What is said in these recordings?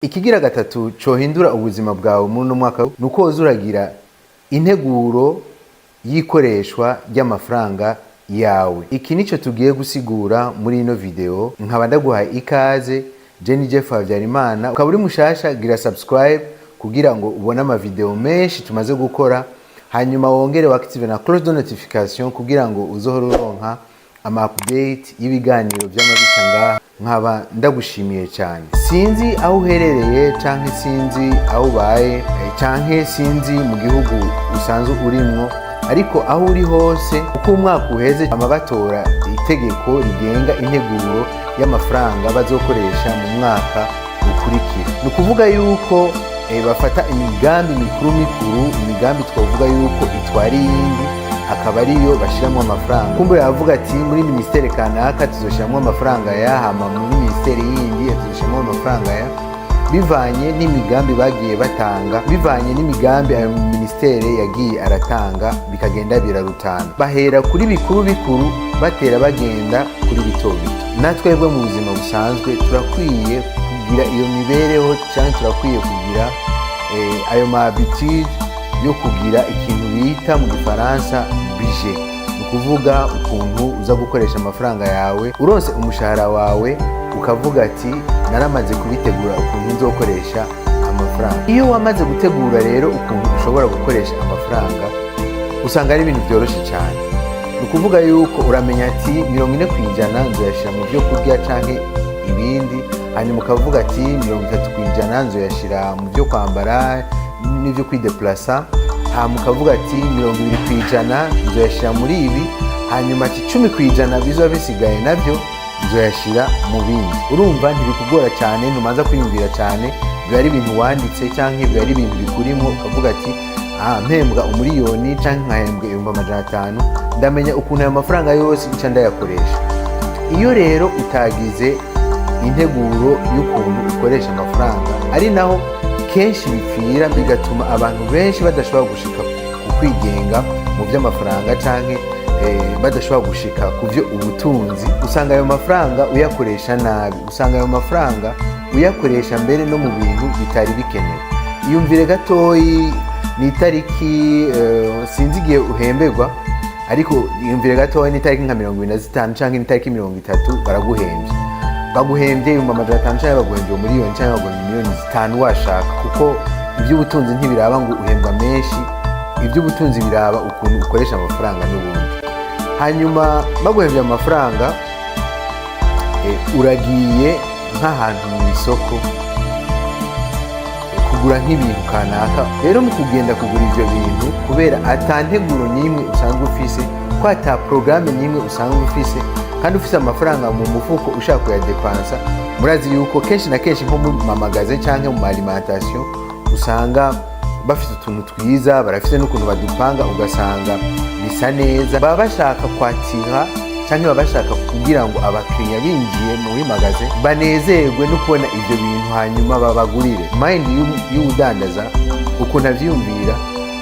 Ikigira gatatu cohindura ubuzima bwawe muri no mwaka nuko uzuragira integuro yikoreshwa ry'amafaranga yawe. Iki nico tugiye gusigura muri ino video. Nkaba ndaguha ikaze Jenny Jeff Habyarimana. Ukaba uri mushasha gira subscribe kugira ngo ubone ama video menshi tumaze gukora, hanyuma wongere active na close the notification kugira ngo uzohore uronka ama update y'ibiganiro by'amabica ngaha. Nkaba ndagushimiye cyane. Sinzi aho uherereye canke sinzi aho ubaye canke sinzi mu gihugu usanzwe urimwo, ariko aho uri hose uko umwaka uheze amabatora itegeko rigenga integuro y'amafaranga bazokoresha mu mwaka ukurikira. Nukuvuga yuko bafata imigambi mikuru, imigambi twavuga yuko itwari yindi akaba ariyo bashiramo amafaranga. Kumbura yavuga ati muri ministere kanaka tuzoshiramo amafaranga ya, hama muri ministere yindi tuzoshiramo amafaranga ya, bivanye n'imigambi bagiye batanga, bivanye n'imigambi ayo ministere yagiye aratanga, bikagenda birarutana. Bahera kuri bikuru batera bagenda kuri bito bito. Natwebwe mu buzima busanzwe turakwiye kugira iyo mibereho cyane, turakwiye kugira ayo habitude yo kugira ikintu bita mu Gifaransa budget. Nukuvuga ukuntu uza gukoresha amafaranga yawe, uronse umushahara wawe ukavuga ati naramaze kubitegura ukuntu nzokoresha amafaranga. Iyo wamaze gutegura rero ukuntu ushobora gukoresha amafaranga, usanga ari ibintu byoroshye cyane. Nukuvuga yuko uramenya ati 40% nzoyashira mu byo kurya canke ibindi, hanyuma ukavuga ati 30% nzoyashira mu byo kwambara n'ibyo kwideplasa, hanyuma ukavuga ati 20% nzoyashira muri ibi, hanyuma ati 10% bizoba bisigaye nabyo nzoyashira mu bindi. Urumva ntibikugora cyane, ntumaza kwiyumvira cyane, biba ari ibintu wanditse canke biba ari ibintu bikurimo, ukavuga ati mpembwa umuriyoni canke nkahembwa 500, ndamenya ukuntu ayo mafaranga yose nca ndayakoresha. Iyo rero utagize integuro y'ukuntu ukoresha amafaranga, ari naho kenshi bipfira, bigatuma abantu benshi badashobora gushika ku kwigenga mu by'amafaranga canke badashobora gushika ku byo ubutunzi. Usanga ayo mafaranga uyakoresha nabi, usanga ayo mafaranga uyakoresha mbere no mu bintu bitari bikenewe. Iyumvire gatoyi ni itariki sinzi igihe uhemberwa, ariko iyumvire gatoyi ni itariki nka 25 canke ni itariki 30 baraguhembye. Baguhembye 500 canke baguhembye umuriyoni canke baguhembye miliyoni 5 washaka, kuko iby'ubutunzi ntibiraba ngo uhembwa menshi, iby'ubutunzi biraba ukuntu ukoresha amafaranga n'ubundi. Hanyuma baguhembye amafaranga, uragiye nk'ahantu mu isoko kugura nk'ibintu kanaka. Rero mu kugenda kugura ivyo bintu, kubera atanteguro nimwe usanzwe ufise, ko ata programme nimwe usanzwe ufise, kandi ufise amafaranga mu mufuko ushaka kuyadepansa, murazi yuko kenshi na kenshi nko mu mamagaze canke mu alimentation usanga bafite utuntu twiza, barafite n'ukuntu badupanga ugasanga bisa neza. Baba bashaka kwatira canke baba bashaka kugira ngo abakiriya binjiye muri magaze banezerwe no kubona ivyo bintu, hanyuma babagurire. Mind y'udandaza ukuntu avyumvira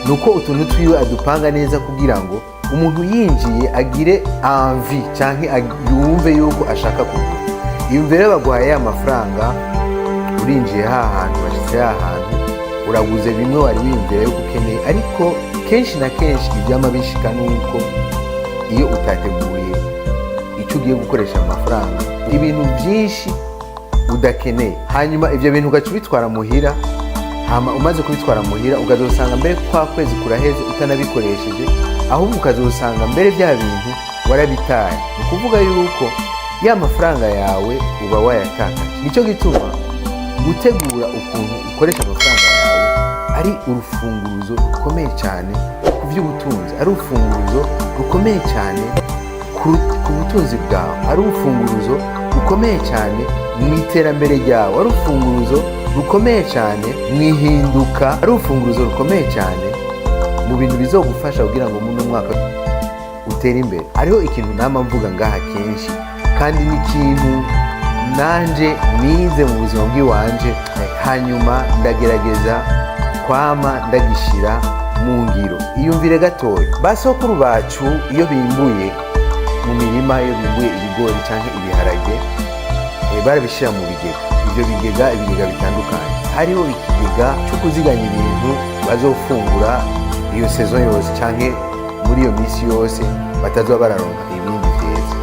nuko utuntu twiwe adupanga neza kugira ngo umuntu yinjiye agire envie canke yumve yuko ashaka kugura. Iyumvire baguhaye amafaranga, urinjiye hahantu, bashitse hahantu, uraguze bimwe wari wiyumvira yuko ukeneye, ariko kenshi na kenshi ibyama bishika nuko iyo utateguye icyo ugiye gukoresha amafaranga, ibintu byinshi udakeneye, hanyuma ivyo bintu ugaca ubitwara muhira, hama umaze kubitwara muhira ukazosanga mbere kwa kwezi kuraheze utanabikoresheje, ahubwo ukazosanga mbere bya bintu warabitaye. Nukuvuga yuko ya mafaranga yawe uba wayatakaje. Nico gituma gutegura ukuntu ukoresha amafaranga yawe ari urufunguruzo rukomeye cyane ku by'ubutunzi, ari urufunguruzo rukomeye cyane ku butunzi bwawe, ari urufunguruzo rukomeye cyane mu iterambere ryawe, ari urufunguruzo rukomeye cyane mu ihinduka, ari urufunguruzo rukomeye cyane mu bintu bizogufasha kugira ngo mu mwaka utere imbere. Hariho ikintu nama mvuga ngaha kenshi, kandi n'ikintu nanje nize mu buzima bw'iwanje, hanyuma ndagerageza kwama ndagishira mu ngiro. Iyumvire gatoya, basokuru bacu iyo bimbuye mu mirima, iyo bimbuye ibigori canke ibiharage, barabishira mu bigega. Ibyo bigega bitandukanye. hariho ikigega cyo kuziganya ibintu bazofungura iyo sezo yose canke muri iyo misi yose batazoba bararonka ibindi vyeza.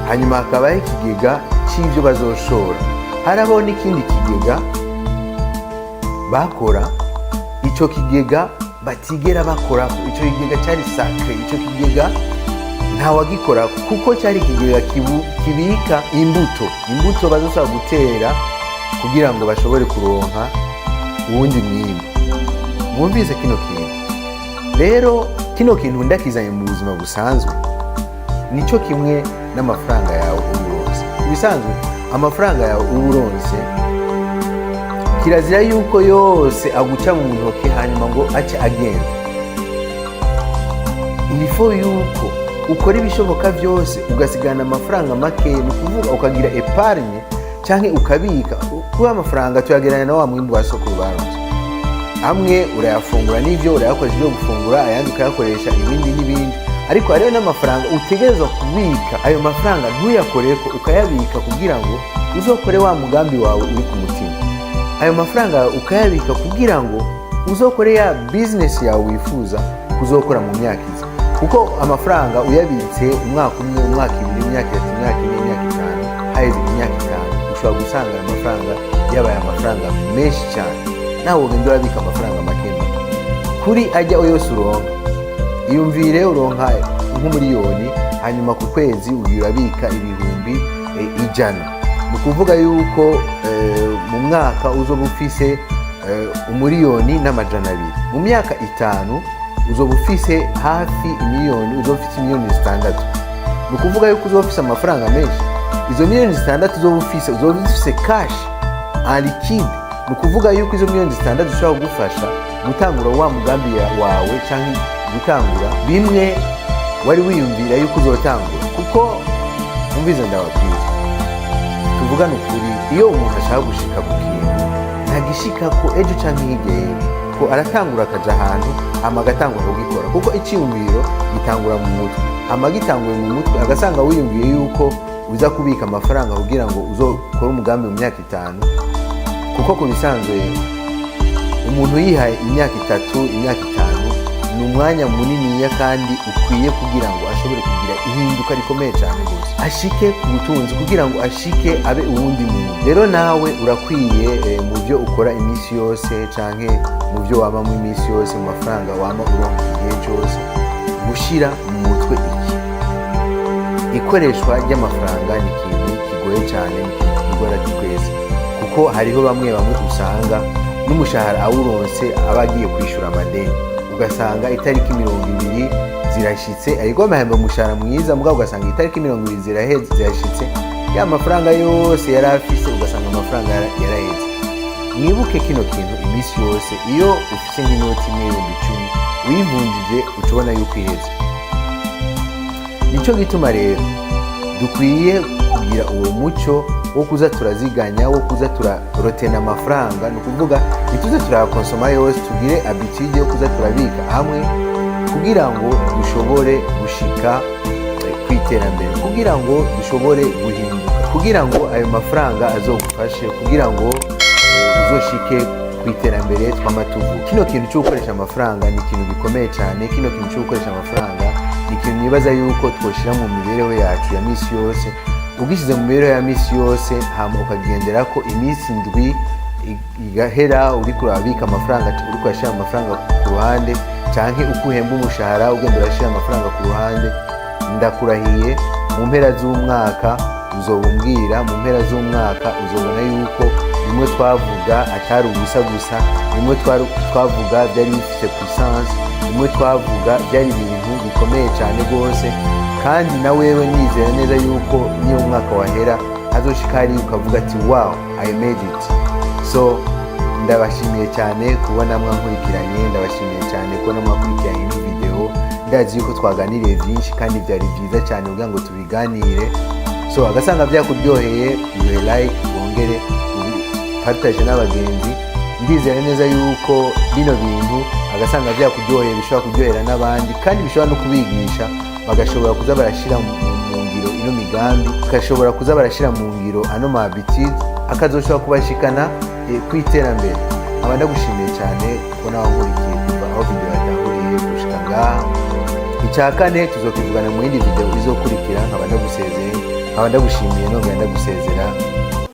Hanyuma hakabaho ikigega c'ivyo bazoshora. Harabaho n'ikindi kigega bakora, ico kigega batigera bakora. Ico kigega cyari sacre, ico kigega ntawagikora kuko cyari ikigega kibika imbuto bazosaba gutera kugira ngo bashobore kuronka uwundi mwimbu. Mwumvise kino kintu rero, kino kintu ndakizanye mu buzima busanzwe, nico kimwe n'amafaranga yawe uburonse. Ibisanzwe amafaranga yawe uburonse kirazira yuko yose aguca mu ntoke hanyuma ngo ace agenda. Ilifo yuko ukora ibishoboka byose ugasigana amafaranga make, ni kuvuga ukagira epargne canke ukabika. Kuba amafaranga tuyageranya na wa mwimbu wa soko baronse, amwe urayafungura n'ivyo urayakoresha ibyo gufungura, ayandi ukayakoresha ibindi n'ibindi. Ariko hariho n'amafaranga utegerezwa kubika. Ayo mafaranga ntuyakoreko, ukayabika kugira ngo uzokore wa mugambi wawe uri ku mutima. Ayo mafaranga ukayabika kugira ngo uzokore ya business yawe wifuza kuzokora mu myaka iza. Kuko amafaranga uyabitse umwaka umwe, umwaka ibiri, imyaka itatu, imyaka ine, imyaka itanu, haheze imyaka itanu, ushobora gusanga ayo mafaranga yabaye amafaranga menshi cyane, nawe ugenda urabika amafaranga make kuri ajya yose uronka. Iyumvire uronka nk'umuriyoni, hanyuma ku kwezi urabika ibihumbi 100. Ni kuvuga yuko mu mwaka uzoba ufise 1,200,000. Mu myaka 5 uzoba ufise hafi miliyoni, uzoba ufise miliyoni 6. Ni kuvuga yuko uzoba ufise amafaranga menshi. Izo miliyoni 6 uzoba ufise cash en liquide. Ni kuvuga yuko izo miliyoni 6 zishobora kugufasha gutangura wa mugambi wawe canke gutangura bimwe wari wiyumvira yuko uzotangura. Kuko umvize ndababwira, tuvugana ukuri, iyo umuntu ashaka gushika ku kintu ntagishika ko ejo canke hirya ko aratangura akaja ahantu hama agatangura kugikora. Kuko iciyumviro gitangura mu mutwe, hama gitanguye mu mutwe agasanga wiyumviye yuko uza kubika amafaranga kugira ngo uzokore umugambi mu myaka 5. Kuko ku bisanzwe umuntu yihaye imyaka 3, imyaka 5 ni umwanya muniniya kandi ukwiye kugira ngo ashobore kugira ihinduka rikomeye cyane rwose, ashike ku butunzi, kugira ngo ashike abe uwundi muntu. Rero nawe urakwiye mu byo ukora iminsi yose canke mu byo wabamo iminsi yose, mu mafaranga wama uronka igihe cyose, gushira mu mutwe ikoreshwa ry'amafaranga ni ikintu kigoye cyane, ni ikintu kigora twese. Kuko hariho bamwe usanga n'umushahara awuronse aba agiye kwishura amadeni, ugasanga itariki 20 zirashitse, ariko amahembe umushahara mwiza, mugabo ugasanga itariki 20 zirashitse, ya mafaranga yose yari afise ugasanga amafaranga yaraheze. Mwibuke kino kintu iminsi yose, iyo ufise nk'inoti 10,000 uyivunjije ucubona yuko iheze. Nico gituma rero dukwiye kugira uwo muco wo kuza turaziganya, wo kuza turarotena amafaranga. Ni ukuvuga ntituze turayakonsoma yose, tugire habitude yo kuza turabika hamwe kugira ngo dushobore gushika ku iterambere, kugira ngo dushobore guhinduka, kugira ngo ayo mafaranga azogufashe kugira ngo uzoshike ku iterambere tw'amatuvu. Kino kintu cyo gukoresha amafaranga ni ikintu gikomeye cyane. Kino kintu cyo gukoresha amafaranga ni ikintu nibaza yuko twoshira mu mibereho yacu ya misi yose. Ugishyize mu mibereho ya misi yose, hama ukagendera ko iminsi 7 igahera uri kurabika amafaranga, uri kwashira amafaranga ku ruhande, canke uko uhemba umushahara ugenda urashira amafaranga ku ruhande, ndakurahiye mu mpera z'umwaka uzobumbwira, mu mpera z'umwaka uzobona yuko bimwe twavuga atari ubusa gusa, bimwe twavuga byari bifite puissance, bimwe twavuga byari ibintu bikomeye cyane rwose. Kandi na wewe nizera neza yuko niyo umwaka wahera azoshika ari ukavuga ati wow, I made it. So ndabashimiye cyane kubona mwankurikiranye, ndabashimiye cyane kubona mwakurikiranye iyi video. Ndazi yuko twaganiriye byinshi kandi byari byiza cyane kugira ngo tubiganire. So agasanga byakuryoheye, uduhe like, wongere ubipartage n'abagenzi. Ndizera neza yuko bino bintu agasanga byakuryoheye bishobora kuryohera n'abandi, kandi bishobora no kubigisha bagashobora kuza barashira mu ngiro ino migambi, bagashobora kuza barashira mu ngiro ano ma habitude, akazoshobora kubashikana ku iterambere. nkaba ndagushimiye cyane kuko nawe nkurikiye kuva aho video yatanguriye gushika ngaha. Icya kane tuzokivugana mu yindi video izokurikira. Nkaba ndagusezeye, nkaba ndagushimiye nongera ndagusezera.